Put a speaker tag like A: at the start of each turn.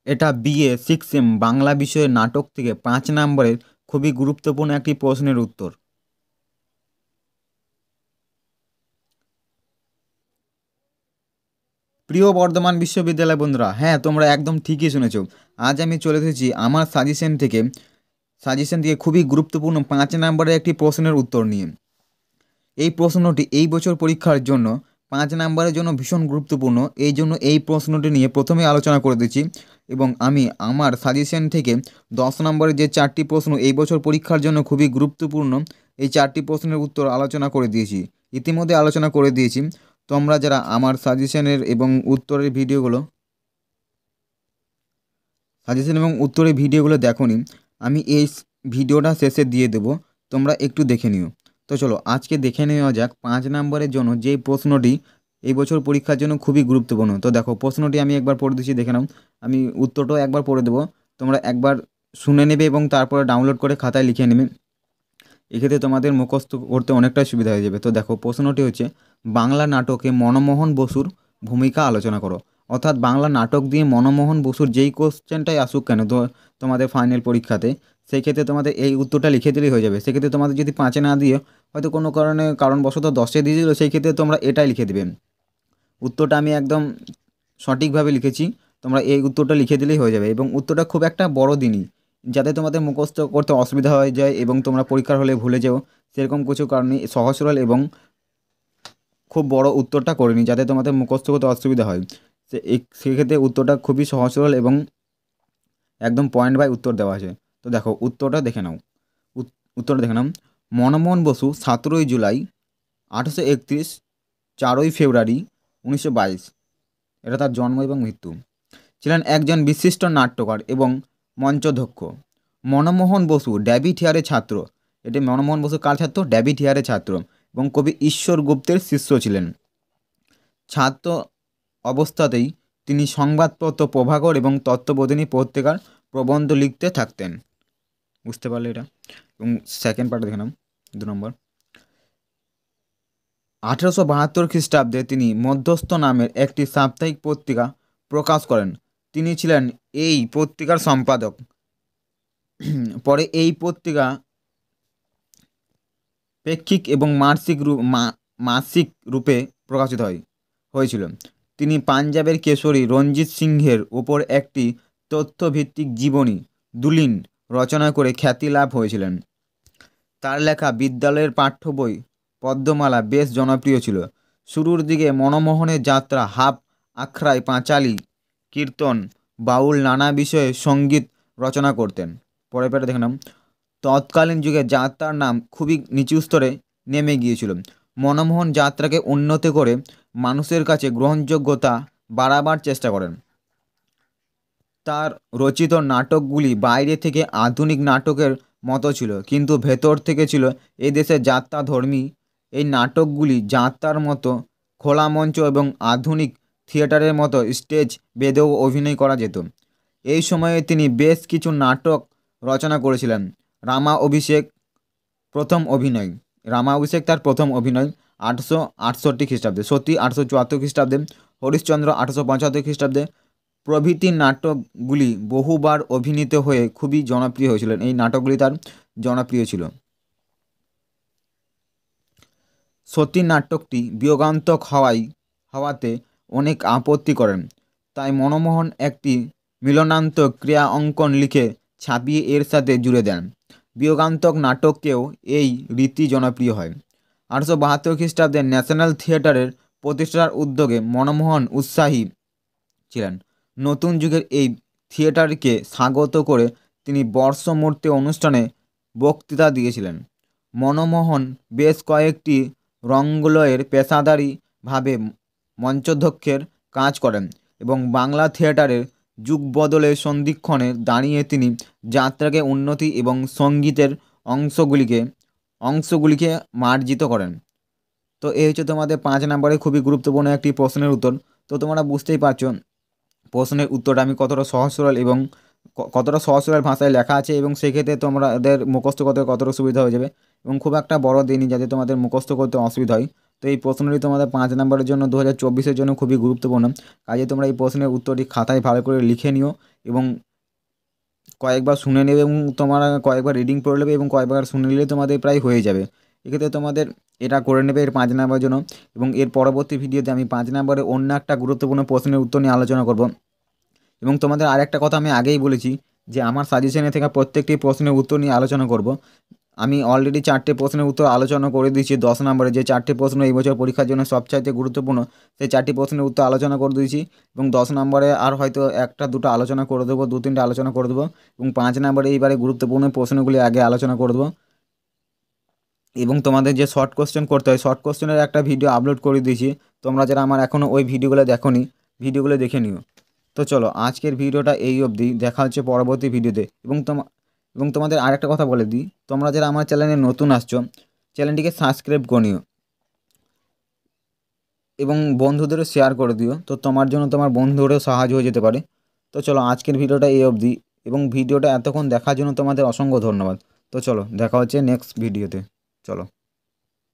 A: এটা বিএ 6 বাংলা বিষয়ের নাটক থেকে 5 নম্বরের খুবই গুরুত্বপূর্ণ একটি প্রশ্নের উত্তর। প্রিয় বর্ধমান বিশ্ববিদ্যালয় বন্ধুরা, হ্যাঁ তোমরা একদম ঠিকই শুনেছো। আজ আমি চলে এসেছি আমার সাজেশন থেকে খুবই গুরুত্বপূর্ণ 5 নম্বরের একটি প্রশ্নের উত্তর নিয়ে। এই প্রশ্নটি এই বছর পরীক্ষার জন্য 5 নম্বরের জন্য ভীষণ গুরুত্বপূর্ণ, এই জন্য এই প্রশ্নটি নিয়ে প্রথমে আলোচনা করে দিচ্ছি। এবং আমি আমার সাজেশন থেকে 10 নম্বরের যে 4টি প্রশ্ন এই বছর পরীক্ষার জন্য খুবই গুরুত্বপূর্ণ, এই 4টি প্রশ্নের উত্তর আলোচনা করে দিয়েছি, ইতিমধ্যে আলোচনা করে দিয়েছি। তোমরা যারা আমার সাজেশন এবং উত্তরের ভিডিওগুলো দেখোনি, আমি এই ভিডিওটা শেষে দিয়ে দেবো, তোমরা একটু দেখে নিও। তো চলো আজকে দেখে নেওয়া যাক 5 নম্বরের জন্য যে প্রশ্নটি এই বছর পরীক্ষার জন্য খুবই গুরুত্বপূর্ণ। তো দেখো প্রশ্নটি আমি একবার পড়ে দিচ্ছি, দেখে নাও। আমি উত্তরটাও একবার পড়ে দেবো, তোমরা একবার শুনে নেবে এবং তারপরে ডাউনলোড করে খাতায় লিখে নেবে। এক্ষেত্রে তোমাদের মুখস্থ করতে অনেকটাই সুবিধা হয়ে যাবে। তো দেখো প্রশ্নটি হচ্ছে, বাংলা নাটকে মনমোহন বসুর ভূমিকা আলোচনা করো। অর্থাৎ বাংলা নাটক দিয়ে মনমোহন বসুর যেই কোশ্চেনটাই আসুক কেন তো তোমাদের ফাইনাল পরীক্ষাতে, সেই ক্ষেত্রে তোমাদের এই উত্তরটা লিখে দিলেই হয়ে যাবে। সেক্ষেত্রে তোমাদের যদি 5-এ না দিয়ে হয়তো কোনো কারণবশত 10-এ দিয়ে দিল, সেই ক্ষেত্রে তোমরা এটাই লিখে দেবে। উত্তরটা আমি একদম সঠিকভাবে লিখেছি, তোমরা এই উত্তরটা লিখে দিলেই হয়ে যাবে। এবং উত্তরটা খুব একটা বড় দিনই, যাতে তোমাদের মুখস্থ করতে অসুবিধা হয়ে যায় এবং তোমরা পরীক্ষার হলে ভুলে যাও, সেরকম কিছু কারণে সহজ সরল এবং খুব বড় উত্তরটা করিনি, যাতে তোমাদের মুখস্থ করতে অসুবিধা হয়। সেক্ষেত্রে উত্তরটা খুবই সহজ সরল এবং একদম পয়েন্ট বাই উত্তর দেওয়া আছে। তো দেখো উত্তরটা দেখে নাও। উত্তরটা দেখে নাও। মনমোহন বসু 17ই জুলাই 1831, 4ই ফেব্রুয়ারি 1922, এটা তার জন্ম এবং মৃত্যু। ছিলেন একজন বিশিষ্ট নাট্যকার এবং মঞ্চদক্ষ। মনমোহন বসু ডেভিড হিয়ারের ছাত্র। এটি মনমোহন বসু কার ছাত্র? ডেভিড হিয়ারের ছাত্র। এবং কবি ঈশ্বর গুপ্তের শিষ্য ছিলেন। ছাত্র অবস্থাতেই তিনি সংবাদপত্র প্রভাকর এবং তত্ত্ববোধিনী পত্রিকার প্রবন্ধ লিখতে থাকতেন। বুঝতে পারলে এটা? এবং সেকেন্ড পার্টে দেখে নাম 2 নম্বর। 1872 খ্রিস্টাব্দে তিনি মধ্যস্থ নামের একটি সাপ্তাহিক পত্রিকা প্রকাশ করেন। তিনি ছিলেন এই পত্রিকার সম্পাদক। পরে এই পত্রিকা পেক্ষিক এবং মাসিক রূপে প্রকাশিত হয়েছিল। তিনি পাঞ্জাবের কেশরী রঞ্জিত সিংহের ওপর একটি তথ্যভিত্তিক জীবনী দুলিন রচনা করে খ্যাতি লাভ হয়েছিলেন। তার লেখা বিদ্যালয়ের পাঠ্য বই পদ্মমালা বেশ জনপ্রিয় ছিল। শুরুর দিকে মনমোহনের যাত্রা হাফ আখড়াই পাঁচালী কীর্তন বাউল নানা বিষয়ে সঙ্গীত রচনা করতেন। পরে পেটে দেখলাম তৎকালীন যুগে যাত্রার নাম খুবই নিচু স্তরে নেমে গিয়েছিল। মনমোহন যাত্রাকে উন্নত করে মানুষের কাছে গ্রহণযোগ্যতা বাড়াবার চেষ্টা করেন। তার রচিত নাটকগুলি বাইরে থেকে আধুনিক নাটকের মতো ছিল, কিন্তু ভেতর থেকে ছিল এই দেশের যাত্রাধর্মী। এই নাটকগুলি যাত্রার মতো খোলা মঞ্চ এবং আধুনিক থিয়েটারের মতো স্টেজ বেঁধেও অভিনয় করা যেত। এই সময়ে তিনি বেশ কিছু নাটক রচনা করেছিলেন। রামা অভিষেক তার প্রথম অভিনয় 1868 খ্রিস্টাব্দে, সতী 1874 খ্রিস্টাব্দে, হরিশ্চন্দ্র 1875 খ্রিস্টাব্দে প্রভৃতি নাটকগুলি বহুবার অভিনীত হয়ে খুবই জনপ্রিয় হয়েছিলেন। এই নাটকগুলি তার জনপ্রিয় ছিল। সতী নাটকটি বিয়োগান্তক হওয়াতে অনেক আপত্তি করেন। তাই মনমোহন একটি মিলনান্তক ক্রিয়া অঙ্কন লিখে ছাপিয়ে এর সাথে জুড়ে দেন। বিয়োগান্তক নাটককেও এই রীতি জনপ্রিয় হয়। 1872 খ্রিস্টাব্দে ন্যাশনাল থিয়েটারের প্রতিষ্ঠার উদ্যোগে মনমোহন উৎসাহী ছিলেন। নতুন যুগের এই থিয়েটারকে স্বাগত করে তিনি বর্ষমূর্তি অনুষ্ঠানে বক্তৃতা দিয়েছিলেন। মনমোহন বেশ কয়েকটি রঙ্গলয়ের পেশাদারিভাবে মঞ্চধ্যক্ষের কাজ করেন এবং বাংলা থিয়েটারের যুগ বদলের সন্ধিক্ষণে দাঁড়িয়ে তিনি যাত্রাকে উন্নতি এবং সঙ্গীতের অংশগুলিকে মার্জিত করেন। তো এই হচ্ছে তোমাদের 5 নম্বরে খুবই গুরুত্বপূর্ণ একটি প্রশ্নের উত্তর। তো তোমরা বুঝতেই পারছো প্রশ্নের উত্তরটা আমি কতটা সহজ সরল ভাষায় লেখা আছে, এবং সেক্ষেত্রে তোমাদের মুখস্থ করতে কতটা সুবিধা হয়ে যাবে। এবং খুব একটা বড় দিনই যাতে তোমাদের মুখস্থ করতে অসুবিধা হয়। তো এই প্রশ্নটি তোমাদের 5 নম্বরের জন্য 2024-এর জন্য খুবই গুরুত্বপূর্ণ। কাজে তোমরা এই প্রশ্নের উত্তরটি খাতায় ভালো করে লিখে নিও এবং কয়েকবার শুনে নেবে এবং তোমরা কয়েকবার রিডিং পড়ে নেবে এবং কয়েকবার শুনে নিলে তোমাদের প্রায় হয়ে যাবে। এক্ষেত্রে তোমাদের এটা করে নেবে এর 5 নাম্বারের জন্য। এবং এর পরবর্তী ভিডিওতে আমি 5 নাম্বারে অন্য একটা গুরুত্বপূর্ণ প্রশ্নের উত্তর নিয়ে আলোচনা করব। এবং তোমাদের আরেকটা কথা আমি আগেই বলেছি যে আমার সাজেশনে থেকে প্রত্যেকটি প্রশ্নের উত্তর নিয়ে আলোচনা করব। আমি অলরেডি 4টে প্রশ্নের উত্তর আলোচনা করে দিয়েছি 10 নম্বরে, যে 4টে প্রশ্ন এই বছর পরীক্ষার জন্য সবচাইতে গুরুত্বপূর্ণ, সেই 4টি প্রশ্নের উত্তর আলোচনা করে দিয়েছি। এবং 10 নম্বরে আর হয়তো একটা দুটো আলোচনা করে দেবো, 2-3টে আলোচনা করে দেবো। এবং 5 নম্বরে এইবারে গুরুত্বপূর্ণ প্রশ্নগুলি আগে আলোচনা করে দেবো। এবং তোমাদের যে শর্ট কোশ্চেন করতে হয়, শর্ট কোশ্চেনের একটা ভিডিও আপলোড করে দিয়েছি। তোমরা যারা আমার এখনও ওই ভিডিওগুলো দেখোনি, ভিডিওগুলো দেখে নিও। তো চলো আজকের ভিডিওটা এই অবধি, দেখা হচ্ছে পরবর্তী ভিডিওতে। এবং তোমাদের আরেকটা কথা বলে দিই, তোমরা যারা আমার চ্যানেলে নতুন আসছো, চ্যানেলটিকে সাবস্ক্রাইব করে নিও এবং বন্ধুদেরও শেয়ার করে দিও, তো তোমার জন্য তোমার বন্ধুদেরও সাহায্য হয়ে যেতে পারে। তো চলো আজকের ভিডিওটা এই অবধি, এবং ভিডিওটা এতক্ষণ দেখার জন্য তোমাদের অসংখ্য ধন্যবাদ। তো চলো দেখা হচ্ছে নেক্সট ভিডিওতে। চলো।